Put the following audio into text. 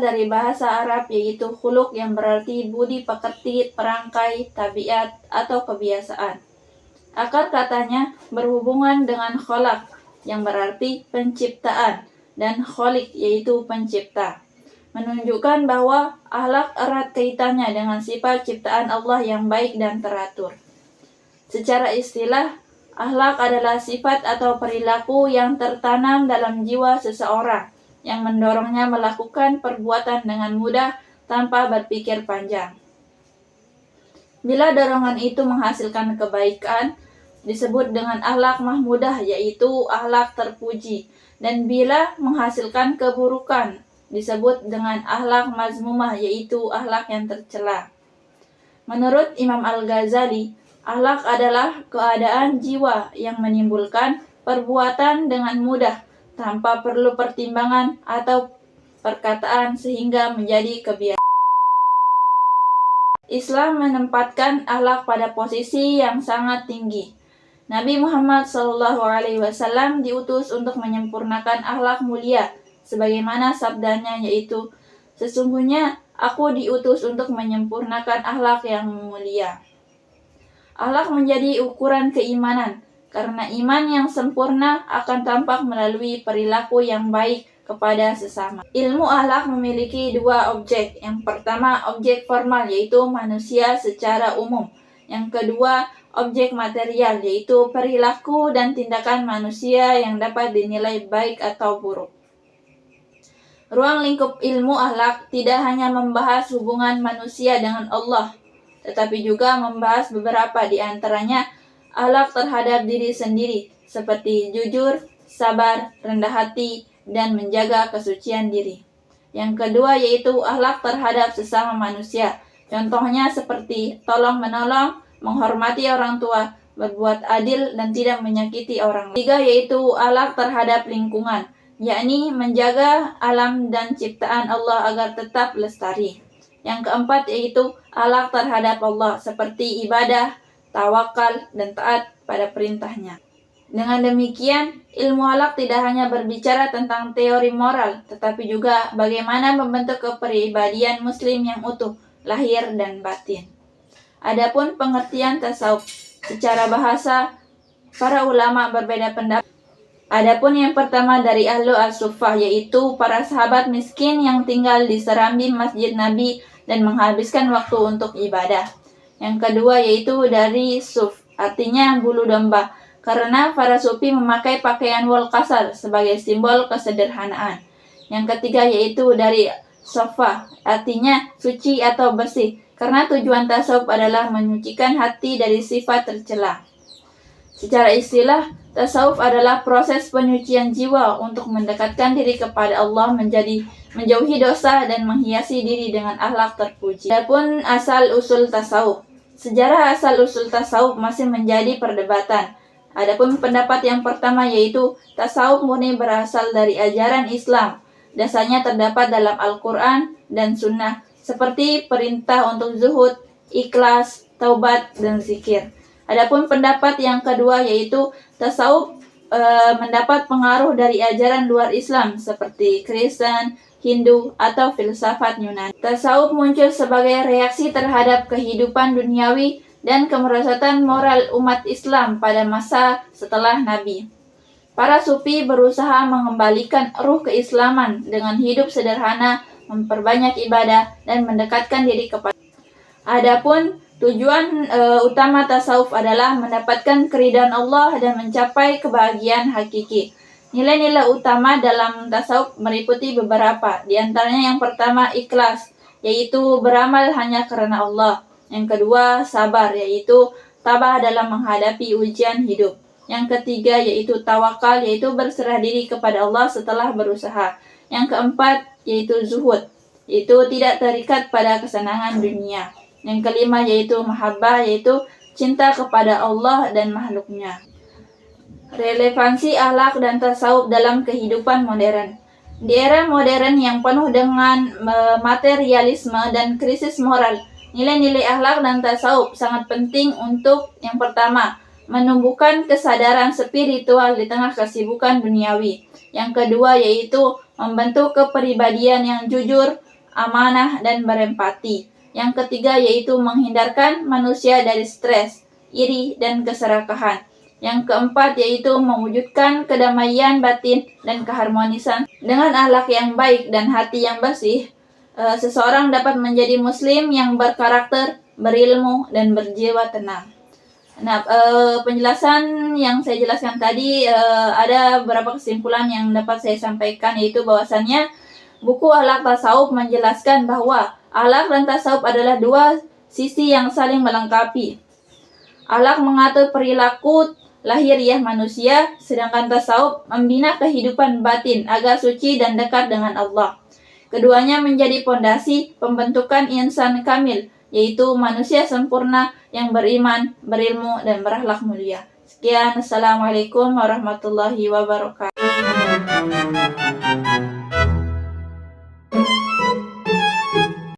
dari bahasa Arab yaitu khuluq yang berarti budi pekerti, perangkai, tabiat, atau kebiasaan. Akar katanya berhubungan dengan kholaq yang berarti penciptaan dan kholik yaitu pencipta, menunjukkan bahwa akhlak erat kaitannya dengan sifat ciptaan Allah yang baik dan teratur. Secara istilah, akhlak adalah sifat atau perilaku yang tertanam dalam jiwa seseorang yang mendorongnya melakukan perbuatan dengan mudah tanpa berpikir panjang. Bila dorongan itu menghasilkan kebaikan, disebut dengan akhlak mahmudah yaitu akhlak terpuji, dan bila menghasilkan keburukan, disebut dengan akhlak mazmumah yaitu akhlak yang tercela. Menurut Imam Al-Ghazali, akhlak adalah keadaan jiwa yang menimbulkan perbuatan dengan mudah tanpa perlu pertimbangan atau perkataan sehingga menjadi kebiasaan. Islam menempatkan akhlak pada posisi yang sangat tinggi. Nabi Muhammad SAW diutus untuk menyempurnakan akhlak mulia, sebagaimana sabdanya yaitu, "Sesungguhnya aku diutus untuk menyempurnakan akhlak yang mulia." Akhlak menjadi ukuran keimanan, karena iman yang sempurna akan tampak melalui perilaku yang baik kepada sesama. Ilmu akhlak memiliki dua objek. Yang pertama, objek formal, yaitu manusia secara umum. Yang kedua, objek material, yaitu perilaku dan tindakan manusia yang dapat dinilai baik atau buruk. Ruang lingkup ilmu akhlak tidak hanya membahas hubungan manusia dengan Allah, tetapi juga membahas beberapa di antaranya akhlak terhadap diri sendiri, seperti jujur, sabar, rendah hati, dan menjaga kesucian diri. Yang kedua yaitu akhlak terhadap sesama manusia. Contohnya seperti tolong-menolong, menghormati orang tua, berbuat adil, dan tidak menyakiti orang lain. Tiga yaitu akhlak terhadap lingkungan, yakni menjaga alam dan ciptaan Allah agar tetap lestari. Yang keempat yaitu akhlak terhadap Allah, seperti ibadah, tawakal, dan taat pada perintahnya. Dengan demikian, ilmu akhlak tidak hanya berbicara tentang teori moral, tetapi juga bagaimana membentuk kepribadian muslim yang utuh, lahir dan batin. Adapun pengertian tasawuf, secara bahasa, para ulama berbeda pendapat. Adapun yang pertama dari ahlu as-suffah, yaitu para sahabat miskin yang tinggal di serambi masjid Nabi dan menghabiskan waktu untuk ibadah. Yang kedua yaitu dari suf, artinya bulu domba, karena para sufi memakai pakaian wol kasar sebagai simbol kesederhanaan. Yang ketiga yaitu dari sofa, artinya suci atau bersih, karena tujuan tasawuf adalah menyucikan hati dari sifat tercela. Secara istilah, tasawuf adalah proses penyucian jiwa untuk mendekatkan diri kepada Allah, menjauhi dosa dan menghiasi diri dengan akhlak terpuji. Adapun asal-usul tasawuf. Sejarah asal-usul tasawuf masih menjadi perdebatan. Adapun pendapat yang pertama yaitu tasawuf murni berasal dari ajaran Islam. Dasarnya terdapat dalam Al-Quran dan Sunnah, seperti perintah untuk zuhud, ikhlas, taubat, dan zikir. Adapun pendapat yang kedua yaitu tasawuf mendapat pengaruh dari ajaran luar Islam seperti Kristen, Hindu, atau filsafat Yunani. Tasawuf muncul sebagai reaksi terhadap kehidupan duniawi dan kemerosotan moral umat Islam pada masa setelah Nabi. Para sufi berusaha mengembalikan ruh keislaman dengan hidup sederhana, memperbanyak ibadah, dan mendekatkan diri kepada. Adapun tujuan utama tasawuf adalah mendapatkan keridhaan Allah dan mencapai kebahagiaan hakiki. Nilai-nilai utama dalam tasawuf meliputi beberapa, di antaranya yang pertama ikhlas, yaitu beramal hanya karena Allah. Yang kedua sabar, yaitu tabah dalam menghadapi ujian hidup. Yang ketiga yaitu tawakal, yaitu berserah diri kepada Allah setelah berusaha. Yang keempat yaitu zuhud, yaitu tidak terikat pada kesenangan dunia. Yang kelima yaitu mahabbah, yaitu cinta kepada Allah dan makhluknya. Relevansi akhlak dan tasawuf dalam kehidupan modern. Di era modern yang penuh dengan materialisme dan krisis moral, nilai-nilai akhlak dan tasawuf sangat penting untuk yang pertama, menumbuhkan kesadaran spiritual di tengah kesibukan duniawi. Yang kedua yaitu membentuk kepribadian yang jujur, amanah, dan berempati. Yang ketiga yaitu menghindarkan manusia dari stres, iri, dan keserakahan. Yang keempat yaitu mewujudkan kedamaian batin dan keharmonisan. Dengan akhlak yang baik dan hati yang bersih, seseorang dapat menjadi muslim yang berkarakter, berilmu, dan berjiwa tenang. Nah, penjelasan yang saya jelaskan tadi, ada beberapa kesimpulan yang dapat saya sampaikan, yaitu bahwasannya buku Akhlak Tasawuf menjelaskan bahwa akhlak dan tasawuf adalah dua sisi yang saling melengkapi. Akhlak mengatur perilaku lahiriah manusia, sedangkan tasawuf membina kehidupan batin agar suci dan dekat dengan Allah. Keduanya menjadi pondasi pembentukan insan kamil, yaitu manusia sempurna yang beriman, berilmu, dan berakhlak mulia. Sekian, Assalamualaikum warahmatullahi wabarakatuh.